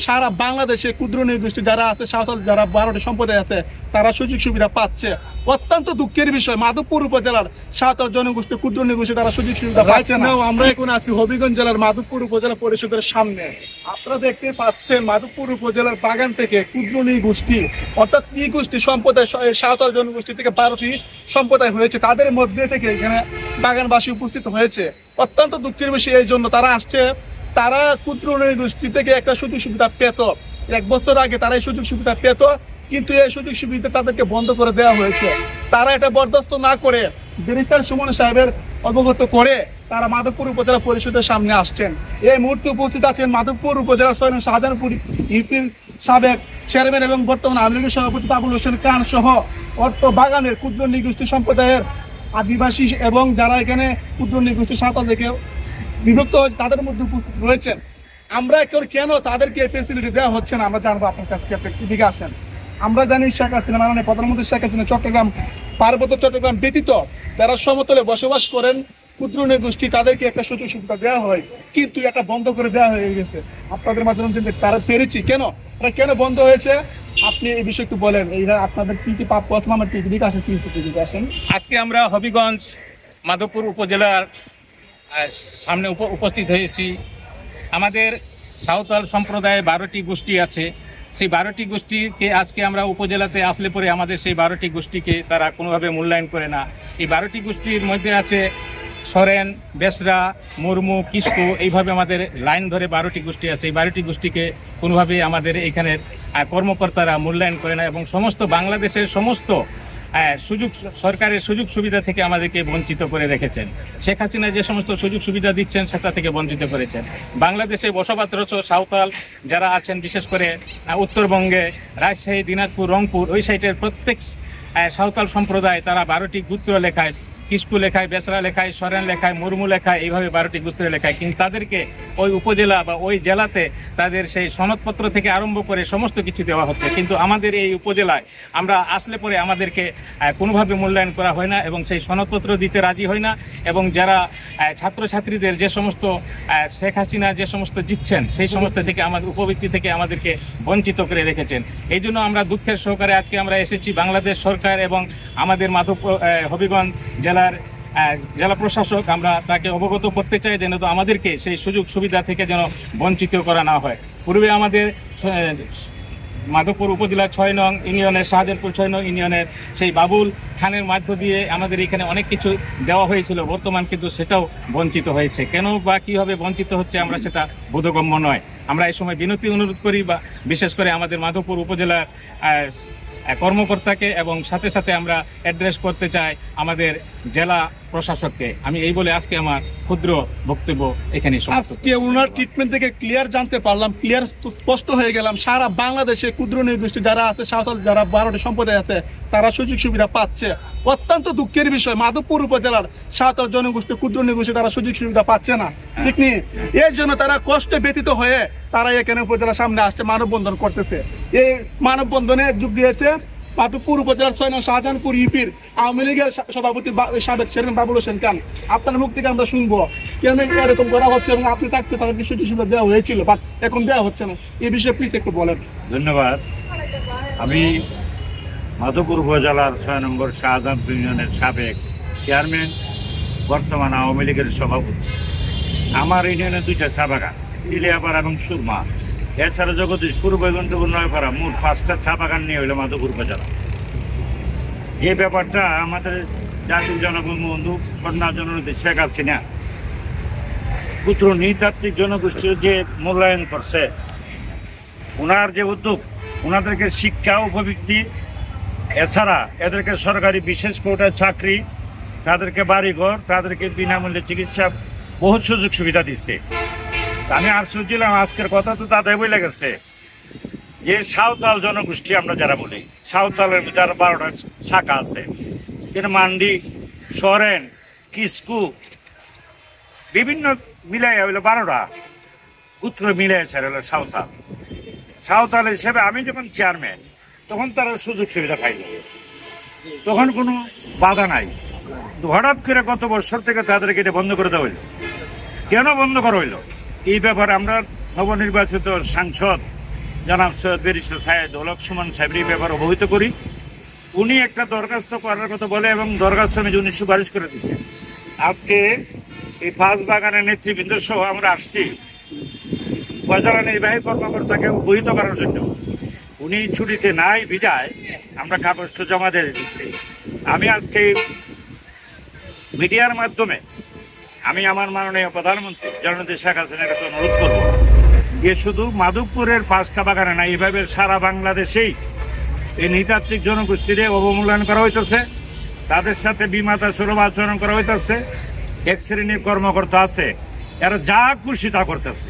সারা বাংলাদেশে ক্ষুদ্র নৃগোষ্ঠী যারা আছে, সাঁওতাল যারা 12টি সম্প্রদায় আছে, তারা সুযোগ সুবিধা পাচ্ছে। অত্যন্ত দুঃখের বিষয়, মাধবপুর উপজেলার সাঁওতাল জনগোষ্ঠী ক্ষুদ্র নৃগোষ্ঠী তারা সুযোগ সুবিধা পাচ্ছে না। আমরা এখন আছি হবিগঞ্জ জেলার মাধবপুর উপজেলা পরিষদের সামনে। আপনারা দেখতে পাচ্ছেন মাধবপুর উপজেলার বাগান থেকে ক্ষুদ্র নৃগোষ্ঠী অর্থাৎ নৃগোষ্ঠী সম্প্রদায়, সাঁওতাল জনগোষ্ঠী থেকে 12টি সম্প্রদায় হয়েছে, তাদের মধ্যে থেকে এখানে বাগানবাসী উপস্থিত হয়েছে। অত্যন্ত দুঃখের বিষয় এই জন্য, তারা আসছে, তারা ক্ষুদ্র নৃগোষ্ঠী থেকে একটা সুযোগ সুবিধা পেত। 1 বছর আগে তারা এই সুযোগ সুবিধা পেত, কিন্তু এই সুযোগ সুবিধা তাদেরকে বন্ধ করে দেওয়া হয়েছে। তারা এটা বরদাস্ত না করে ব্যারিস্টার সুমন সাহেবের অবগত করে তারা মাধবপুর উপজেলা পরিষদের সামনে আসছেন। এই মুহূর্তে উপস্থিত আছেন মাধবপুর উপজেলার শাহজাহানপুর ইউপির সাবেক চেয়ারম্যান এবং বর্তমান আওয়ামী লীগের সভাপতি বাবুল হোসেন খান সহ অর্থ বাগানের ক্ষুদ্র নৃগোষ্ঠী সম্প্রদায়ের আদিবাসী এবং যারা এখানে ক্ষুদ্র নৃগোষ্ঠী সাঁওতাল থেকে বিভক্ত হয়েছে তাদের মধ্যে উপস্থিত রয়েছেন। আমরা কেন তাদেরকে ফেসিলিটি দেওয়া হচ্ছে না আমরা জানবো আপনার কাছ থেকে। দিকে আসেন। আমরা জানি শেখ হাসিনা, মাননীয় প্রধানমন্ত্রী শেখ হাসিনা চট্টগ্রাম, পার্বত্য চট্টগ্রাম ব্যতীত যারা সমতলে বসবাস করেন ক্ষুদ্র নৃগোষ্ঠী, তাদেরকে একটা সুযোগ সুবিধা দেওয়া হয়, কিন্তু এটা বন্ধ করে দেওয়া হয়ে গেছে। আপনাদের মাধ্যমে তারা পেরেছি কেন, এটা কেন বন্ধ হয়েছে আপনি এই বিষয়ে একটু বলেন। এইরা আপনাদের কি কি প্রাপ্য আছে আমার দিকে আসেন, দিকে আসেন। আজকে আমরা হবিগঞ্জ মাধবপুর উপজেলার সামনে উপস্থিত হয়েছি। আমাদের সাঁওতাল সম্প্রদায়ে 12টি গোষ্ঠী আছে। সেই 12টি গোষ্ঠীকে আজকে আমরা উপজেলাতে আসলে পরে আমাদের সেই 12টি গোষ্ঠীকে তারা কোনোভাবে মূল্যায়ন করে না। এই 12টি গোষ্ঠীর মধ্যে আছে সরেন, বেসরা, মুর্মু, কিসকু, এইভাবে আমাদের লাইন ধরে 12টি গোষ্ঠী আছে। এই 12টি গোষ্ঠীকে কোনোভাবে আমাদের এইখানের কর্মকর্তারা মূল্যায়ন করে না এবং সমস্ত বাংলাদেশের সমস্ত সরকারের সুযোগ সুবিধা থেকে আমাদেরকে বঞ্চিত করে রেখেছেন। শেখ হাসিনা যে সমস্ত সুযোগ সুবিধা দিচ্ছেন সেটা থেকে বঞ্চিত করেছেন। বাংলাদেশে বসবাসরত সাঁওতাল যারা আছেন, বিশেষ করে উত্তরবঙ্গে রাজশাহী, দিনাজপুর, রংপুর ওই সাইডের প্রত্যেক সাঁওতাল সম্প্রদায় তারা 12টি গোত্র লেখায়, কিসকু লেখায়, বেসরা লেখায়, সরেন লেখায়, মুর্মু লেখায়, এইভাবে 12টি গোত্র লেখায়। কিন্তু তাদেরকে ওই উপজেলা বা ওই জেলাতে তাদের সেই সনদপত্র থেকে আরম্ভ করে সমস্ত কিছু দেওয়া হচ্ছে, কিন্তু আমাদের এই উপজেলায় আমরা আসলে পরে আমাদেরকে কোনোভাবে মূল্যায়ন করা হয় না এবং সেই সনদপত্র দিতে রাজি হয় না। এবং যারা ছাত্রছাত্রীদের যে সমস্ত শেখ হাসিনা যে সমস্ত দিচ্ছেন সেই সমস্ত থেকে আমাদের উপবৃত্তি থেকে আমাদেরকে বঞ্চিত করে রেখেছেন। এই জন্য আমরা দুঃখের সহকারে আজকে আমরা এসেছি বাংলাদেশ সরকার এবং আমাদের হবিগঞ্জ জেলা প্রশাসক, আমরা তাকে অবগত করতে চাই যেন তো আমাদেরকে সেই সুযোগ সুবিধা থেকে যেন বঞ্চিত করা না হয়। পূর্বে আমাদের মাধবপুর উপজেলার 6 নং ইউনিয়নের শাহজাহানপুর 6 নং ইউনিয়নের সেই বাবুল খানের মধ্য দিয়ে আমাদের এখানে অনেক কিছু দেওয়া হয়েছিল, বর্তমান কিন্তু সেটাও বঞ্চিত হয়েছে। কেন বা কীভাবে বঞ্চিত হচ্ছে আমরা সেটা বোধগম্য নয়। আমরা এই সময় বিনতি অনুরোধ করি বা বিশেষ করে আমাদের মাধবপুর উপজেলার কর্মকর্তাকে এবং সাথে সাথে আমরা অ্যাড্রেস করতে চাই আমাদের জেলা প্রশাসককে। আমি এই বলে আজকে আমার ক্ষুদ্র বক্তব্য এখানে আজকে ওনার ট্রিটমেন্ট থেকে ক্লিয়ার জানতে পারলাম, ক্লিয়ার স্পষ্ট হয়ে গেলাম সারা বাংলাদেশে ক্ষুদ্র নৃগোষ্ঠী যারা আছে, সাঁওতাল যারা 12টি সম্প্রদায় আছে, তারা সুযোগ সুবিধা পাচ্ছে। অত্যন্ত দুঃখের বিষয়, মাধবপুর উপজেলার সাঁওতাল জনগোষ্ঠী ক্ষুদ্র নৃগোষ্ঠী তারা সুযোগ সুবিধা পাচ্ছে না, ঠিক নেই। এর জন্য তারা কষ্টে ব্যতীত হয়ে তারা এখানে উপজেলার সামনে আসছে, মানববন্ধন করতেছে। এই মানববন্ধনে যোগ দিয়েছে মাধবপুর উপজেলার 6 নং শাহজাহানপুর ইউপির আওয়ামী লীগের সভাপতি সাবেক চেয়ারম্যান বাবুল হোসেন খান। আপনার মুখ থেকে আমরা শুনবো কেন এরকম করা হচ্ছে এবং আপনি থাকতে তাদের বিষয়টি সুবিধা দেওয়া হয়েছিল বাট এখন দেওয়া হচ্ছে না, এই বিষয়ে প্লিজ একটু বলেন। ধন্যবাদ। আমি মাধবপুর উপজেলার 6 নম্বর শাহজাহানপুর ইউনিয়নের সাবেক চেয়ারম্যান, বর্তমান আওয়ামী লীগের সভাপতি। আমার ইউনিয়নে 2টা চা বাগান, তিলিয়াপাড়া এবং সুরমা, এছাড়া জগদীশপুর, বৈকুণ্ঠপুর, নয়পাড়া, মোট 5টা চা বাগান নিয়ে হইল মাধবপুর উপজেলা। যে ব্যাপারটা আমাদের জাতির জনবন্ধু কন্যা জননেত্রী শেখ হাসিনা পুত্র নৃতাত্ত্বিক জনগোষ্ঠীর যে মূল্যায়ন করছে, ওনার যে উদ্যোগ, ওনাদেরকে শিক্ষা উপবৃত্তি, এছাড়া এদেরকে সরকারি বিশেষ কোটায় চাকরি, তাদেরকে বাড়িঘর, তাদেরকে বিনামূল্যে চিকিৎসা, বহু সুযোগ সুবিধা দিচ্ছে। আমি আশ্চর্য ছিলাম, আজকের কথা তো তাদের বলে গেছে যে সাঁওতাল জনগোষ্ঠী আমরা যারা বলি, সাঁওতালের যারা 12টা শাখা আছে, যেটা মান্ডি, সরেন, কিসকু, বিভিন্ন মিলাই হইলো 12টা গোত্র মিলাইছে হলো সাঁওতাল। সাঁওতাল হিসেবে আমি যখন চেয়ারম্যান তখন তারা সুযোগ সুবিধা পাইল, তখন কোনো বাধা নাই। হঠাৎ করে গত বছর থেকে তাদেরকে এটা বন্ধ করে দেওয়া হইল। কেন বন্ধ করা হইল? এই ব্যাপারে আমরা নবনির্বাচিত সাংসদ জনাব সৈয়দ ব্যারিস্টার সাইয়েদুল হক সুমন সাহেবের এই ব্যাপারে অবহিত করি। উনি একটা দরখাস্ত করার কথা বলে এবং দরখাস্ত অনুযায়ী উনি সুপারিশ করে দিচ্ছে। আজকে এই পাঁচ বাগানের নেতৃবৃন্দ সহ আমরা আসছি উপজেলা নির্বাহী কর্মকর্তাকে অবহিত করার জন্য। উনি ছুটিতে নাই বিদায় আমরা কাগজটা জমা দিয়ে দিচ্ছি। আমি আজকে মিডিয়ার মাধ্যমে আমি আমার মাননীয় প্রধানমন্ত্রী জননেত্রী শেখ হাসিনার কাছে অনুরোধ করব যে শুধু মাধবপুরের 5টা বাগানে না, এইভাবে সারা বাংলাদেশেই এই নৃতাত্ত্বিক জনগোষ্ঠীরে অবমূল্যায়ন করা হইতেছে, তাদের সাথে বিমাতা সুলভ আচরণ করা হইতেছে। এক শ্রেণীর কর্মকর্তা আছে এরা যা খুশি তা করতেছে,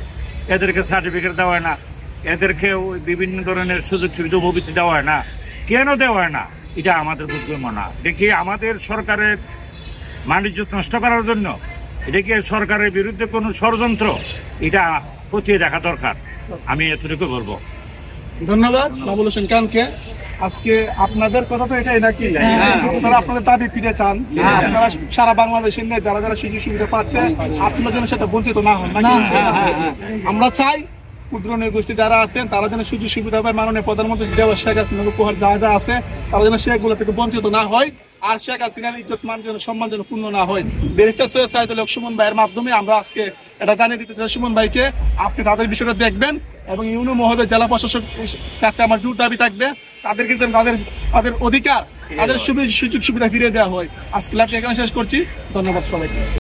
এদেরকে সার্টিফিকেট দেওয়া হয় না, এদেরকে বিভিন্ন ধরনের সুযোগ সুবিধা উপবৃত্তি দেওয়া হয় না। কেন দেওয়া হয় না? এটা আমাদের বুদ্ধিমত্তা না। দেখি আমাদের সরকারের বাণিজ্য নষ্ট করার জন্য এটা কি সরকারের বিরুদ্ধে কোনো ষড়যন্ত্র? এটা খতিয়ে দেখা দরকার, আমি এতটুকু বলবো। ধন্যবাদ বাবুল হোসেন খানকে। আজকে আপনাদের কথা তো এটাই নাকি আপনারা আপনাদের দাবি ফিরে চান, আপনারা সারা বাংলাদেশের যারা যারা সুযোগ সুবিধা পাচ্ছে আপনারা যেন সেটা বঞ্চিত না হন নাকি? আমরা চাই ক্ষুদ্র নৃগোষ্ঠী যারা আছেন তারা যেন সুযোগ সুবিধা পায়, মাননীয় প্রধানমন্ত্রী দেওয়া শেখ হাসিনার উপহার যা যা আছে তারা যেন সেগুলো থেকে বঞ্চিত না হয়, আর শেখ হাসিনার ইজ্জত মান যেন সম্মান যেন পূর্ণ না হয়। ব্যারিস্টার সৈয়দ সাইয়েদুল হক সুমন ভাইয়ের মাধ্যমে আমরা আজকে এটা জানিয়ে দিতে চাই সুমন ভাইকে, আপনি তাদের বিষয়টা দেখবেন এবং ইউনো মহোদয় জেলা প্রশাসক কাছে আমার জোর দাবি থাকবে তাদেরকে যেন তাদের অধিকার তাদের সুযোগ সুবিধা ফিরিয়ে দেওয়া হয়। আজকে লাইভটি এখানে শেষ করছি। ধন্যবাদ সবাইকে।